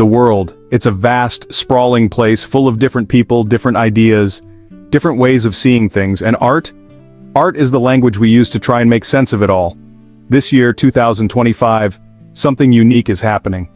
The world, it's a vast, sprawling place full of different people, different ideas, different ways of seeing things, and art? Art is the language we use to try and make sense of it all. This year, 2025, something unique is happening.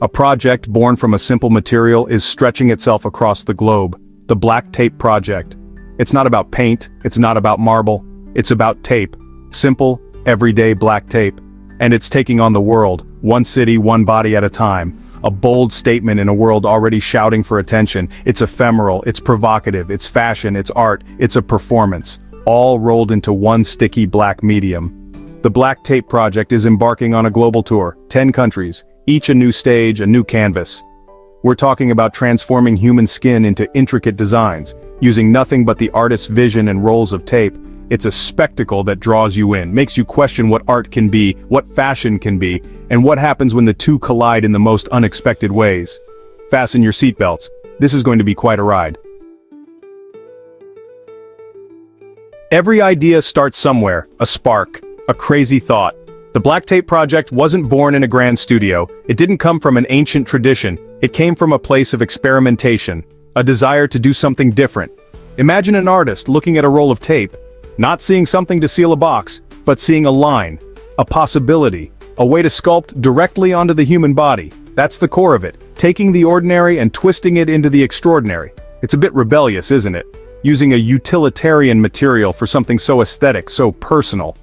A project born from a simple material is stretching itself across the globe, the Black Tape Project. It's not about paint, it's not about marble, it's about tape. Simple, everyday black tape. And it's taking on the world, one city, one body at a time. A bold statement in a world already shouting for attention. It's ephemeral, it's provocative, it's fashion, it's art, it's a performance, all rolled into one sticky black medium. The Black Tape Project is embarking on a global tour, 10 countries, each a new stage, a new canvas. We're talking about transforming human skin into intricate designs, using nothing but the artist's vision and rolls of tape. It's a spectacle that draws you in, makes you question what art can be, what fashion can be, and what happens when the two collide in the most unexpected ways. Fasten your seatbelts. This is going to be quite a ride. Every idea starts somewhere, a spark, a crazy thought. The Black Tape Project wasn't born in a grand studio. It didn't come from an ancient tradition. It came from a place of experimentation, a desire to do something different. Imagine an artist looking at a roll of tape, not seeing something to seal a box, but seeing a line, a possibility, a way to sculpt directly onto the human body. That's the core of it, taking the ordinary and twisting it into the extraordinary. It's a bit rebellious, isn't it? Using a utilitarian material for something so aesthetic, so personal.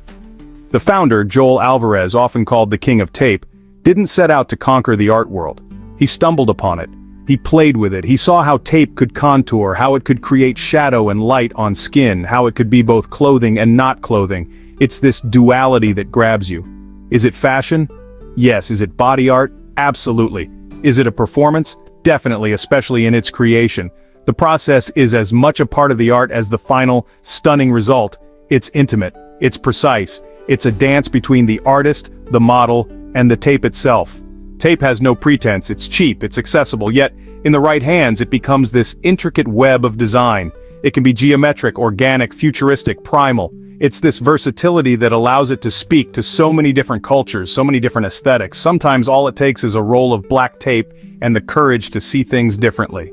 The founder, Joel Alvarez, often called the King of Tape, didn't set out to conquer the art world. He stumbled upon it. He played with it. He saw how tape could contour, how it could create shadow and light on skin, how it could be both clothing and not clothing. It's this duality that grabs you. Is it fashion? Yes. Is it body art? Absolutely. Is it a performance? Definitely, especially in its creation. The process is as much a part of the art as the final, stunning result. It's intimate. It's precise. It's a dance between the artist, the model, and the tape itself. Tape has no pretense, it's cheap, it's accessible, yet, in the right hands it becomes this intricate web of design. It can be geometric, organic, futuristic, primal. It's this versatility that allows it to speak to so many different cultures, so many different aesthetics. Sometimes all it takes is a roll of black tape and the courage to see things differently.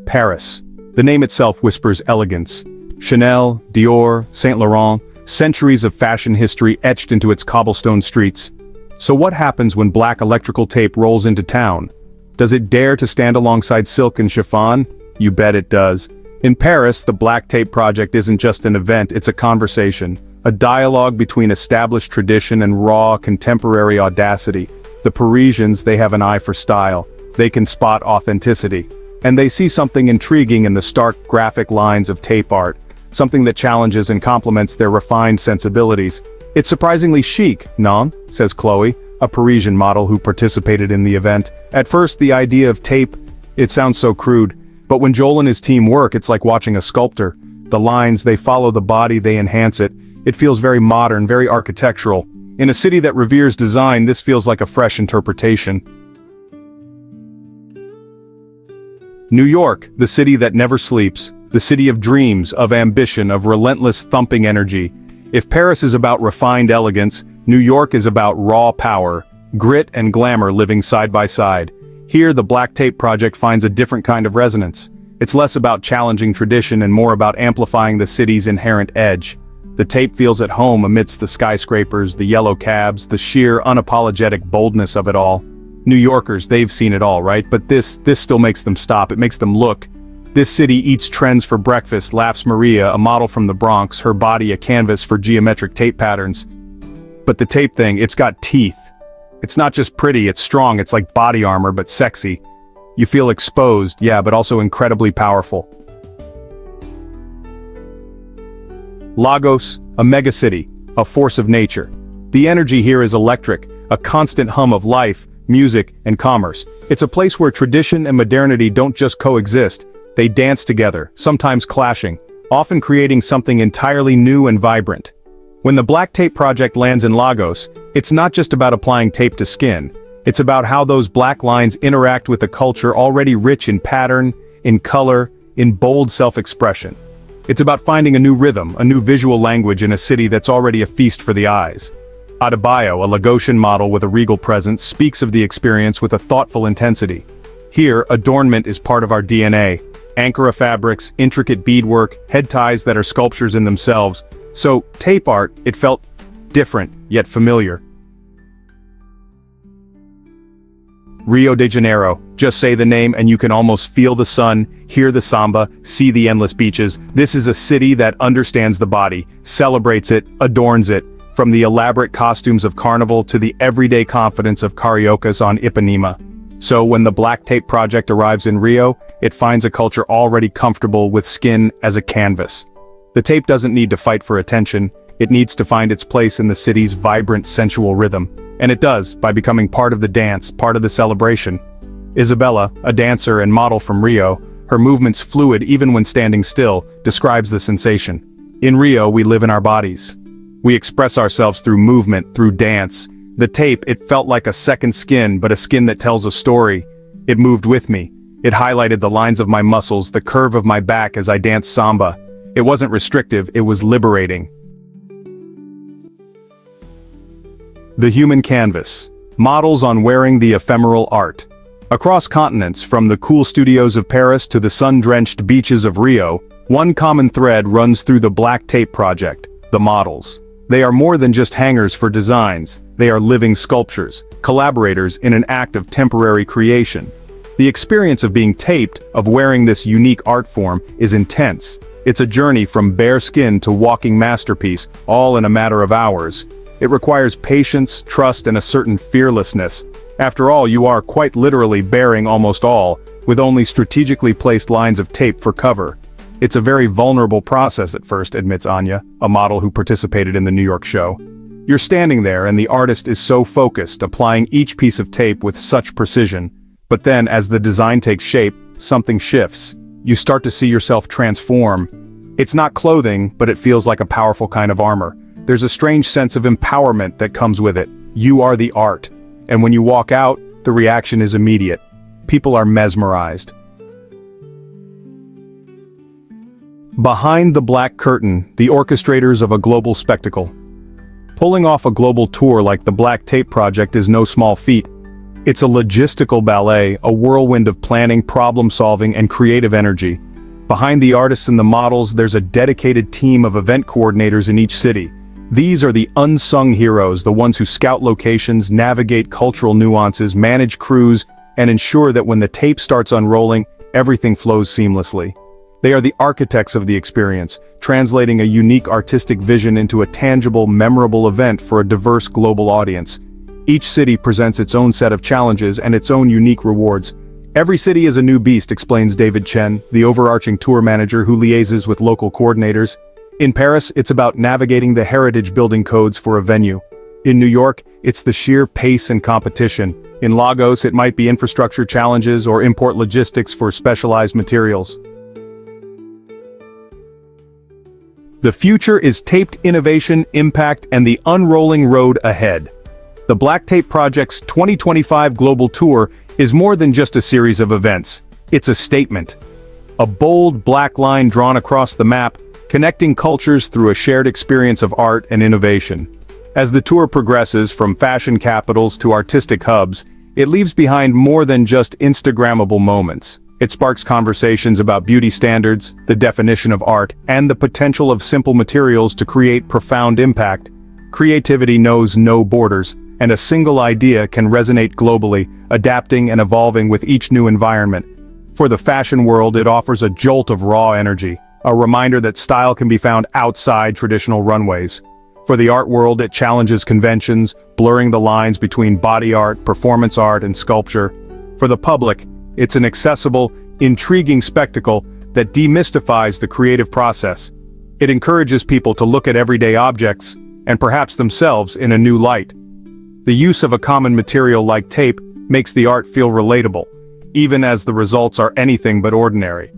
Paris. The name itself whispers elegance. Chanel, Dior, Saint Laurent, centuries of fashion history etched into its cobblestone streets. So what happens when black electrical tape rolls into town? Does it dare to stand alongside silk and chiffon? You bet it does. In Paris, the Black Tape Project isn't just an event, it's a conversation. A dialogue between established tradition and raw, contemporary audacity. The Parisians, they have an eye for style. They can spot authenticity. And they see something intriguing in the stark, graphic lines of tape art. Something that challenges and complements their refined sensibilities. It's surprisingly chic, non? Says Chloe, a Parisian model who participated in the event. At first, the idea of tape, it sounds so crude. But when Joel and his team work, it's like watching a sculptor. The lines, they follow the body, they enhance it. It feels very modern, very architectural. In a city that reveres design, this feels like a fresh interpretation. New York, the city that never sleeps. The city of dreams, of ambition, of relentless thumping energy. If Paris is about refined elegance, New York is about raw power, grit and glamour living side by side. Here, the Black Tape Project finds a different kind of resonance. It's less about challenging tradition and more about amplifying the city's inherent edge. The tape feels at home amidst the skyscrapers, the yellow cabs, the sheer, unapologetic boldness of it all. New Yorkers, they've seen it all, right? But this still makes them stop, it makes them look. This city eats trends for breakfast, laughs Maria, a model from the Bronx, her body a canvas for geometric tape patterns. But the tape thing, it's got teeth. It's not just pretty, it's strong, it's like body armor, but sexy. You feel exposed, yeah, but also incredibly powerful. Lagos, a megacity, a force of nature. The energy here is electric, a constant hum of life, music, and commerce. It's a place where tradition and modernity don't just coexist. They dance together, sometimes clashing, often creating something entirely new and vibrant. When the Black Tape Project lands in Lagos, it's not just about applying tape to skin. It's about how those black lines interact with a culture already rich in pattern, in color, in bold self-expression. It's about finding a new rhythm, a new visual language in a city that's already a feast for the eyes. Adebayo, a Lagosian model with a regal presence, speaks of the experience with a thoughtful intensity. Here, adornment is part of our DNA. Ankara fabrics, intricate beadwork, head ties that are sculptures in themselves. So, tape art, it felt different, yet familiar. Rio de Janeiro. Just say the name and you can almost feel the sun, hear the samba, see the endless beaches. This is a city that understands the body, celebrates it, adorns it, from the elaborate costumes of Carnival to the everyday confidence of cariocas on Ipanema. So when the Black Tape project arrives in Rio, it finds a culture already comfortable with skin as a canvas. The tape doesn't need to fight for attention, it needs to find its place in the city's vibrant sensual rhythm. And it does, by becoming part of the dance, part of the celebration. Isabella, a dancer and model from Rio, her movements fluid even when standing still, describes the sensation. In Rio, we live in our bodies. We express ourselves through movement, through dance. The tape, it felt like a second skin, but a skin that tells a story. It moved with me. It highlighted the lines of my muscles, the curve of my back as I danced samba. It wasn't restrictive, it was liberating. The human canvas. Models on wearing the ephemeral art. Across continents, from the cool studios of Paris to the sun-drenched beaches of Rio, one common thread runs through the Black Tape project: the models. They are more than just hangers for designs, they are living sculptures, collaborators in an act of temporary creation. The experience of being taped, of wearing this unique art form, is intense. It's a journey from bare skin to walking masterpiece, all in a matter of hours. It requires patience, trust, and a certain fearlessness. After all, you are quite literally bearing almost all, with only strategically placed lines of tape for cover. It's a very vulnerable process at first, admits Anya, a model who participated in the New York show. You're standing there and the artist is so focused, applying each piece of tape with such precision. But then, as the design takes shape, something shifts. You start to see yourself transform. It's not clothing, but it feels like a powerful kind of armor. There's a strange sense of empowerment that comes with it. You are the art. And when you walk out, the reaction is immediate. People are mesmerized. Behind the black curtain, the orchestrators of a global spectacle. Pulling off a global tour like the Black Tape project is no small feat. It's a logistical ballet, a whirlwind of planning, problem-solving, and creative energy. Behind the artists and the models, there's a dedicated team of event coordinators in each city. These are the unsung heroes, the ones who scout locations, navigate cultural nuances, manage crews, and ensure that when the tape starts unrolling, everything flows seamlessly. They are the architects of the experience, translating a unique artistic vision into a tangible, memorable event for a diverse global audience. Each city presents its own set of challenges and its own unique rewards. Every city is a new beast, explains David Chen, the overarching tour manager who liaises with local coordinators. In Paris, it's about navigating the heritage building codes for a venue. In New York, it's the sheer pace and competition. In Lagos, it might be infrastructure challenges or import logistics for specialized materials. The future is taped innovation, impact, and the unrolling road ahead. The Black Tape Project's 2025 Global Tour is more than just a series of events. It's a statement. A bold black line drawn across the map, connecting cultures through a shared experience of art and innovation. As the tour progresses from fashion capitals to artistic hubs, it leaves behind more than just Instagrammable moments. It sparks conversations about beauty standards, the definition of art, and the potential of simple materials to create profound impact. Creativity knows no borders, and a single idea can resonate globally, adapting and evolving with each new environment. For the fashion world, it offers a jolt of raw energy, a reminder that style can be found outside traditional runways. For the art world, it challenges conventions, blurring the lines between body art, performance art, and sculpture. For the public, it's an accessible, intriguing spectacle that demystifies the creative process. It encourages people to look at everyday objects, and perhaps themselves, in a new light. The use of a common material like tape makes the art feel relatable, even as the results are anything but ordinary.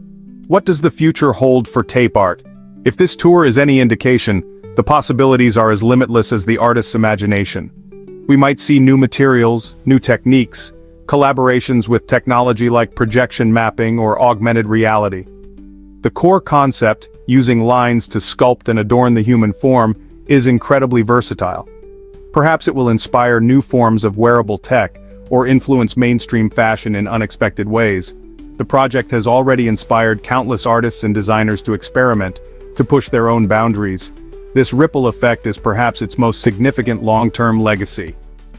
What does the future hold for tape art? If this tour is any indication, the possibilities are as limitless as the artist's imagination. We might see new materials, new techniques, collaborations with technology like projection mapping or augmented reality. The core concept, using lines to sculpt and adorn the human form, is incredibly versatile. Perhaps it will inspire new forms of wearable tech, or influence mainstream fashion in unexpected ways. The project has already inspired countless artists and designers to experiment, to push their own boundaries. This ripple effect is perhaps its most significant long-term legacy.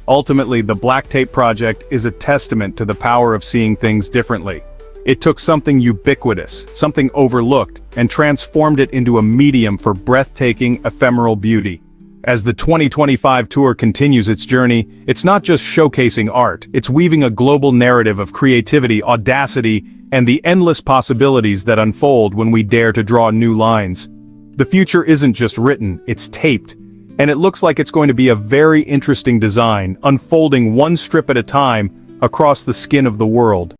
Ultimately, the Black Tape project is a testament to the power of seeing things differently. It took something ubiquitous, something overlooked, and transformed it into a medium for breathtaking, ephemeral beauty. As the 2025 tour continues its journey, it's not just showcasing art, it's weaving a global narrative of creativity, audacity, and the endless possibilities that unfold when we dare to draw new lines. The future isn't just written, it's taped. And it looks like it's going to be a very interesting design, unfolding one strip at a time across the skin of the world.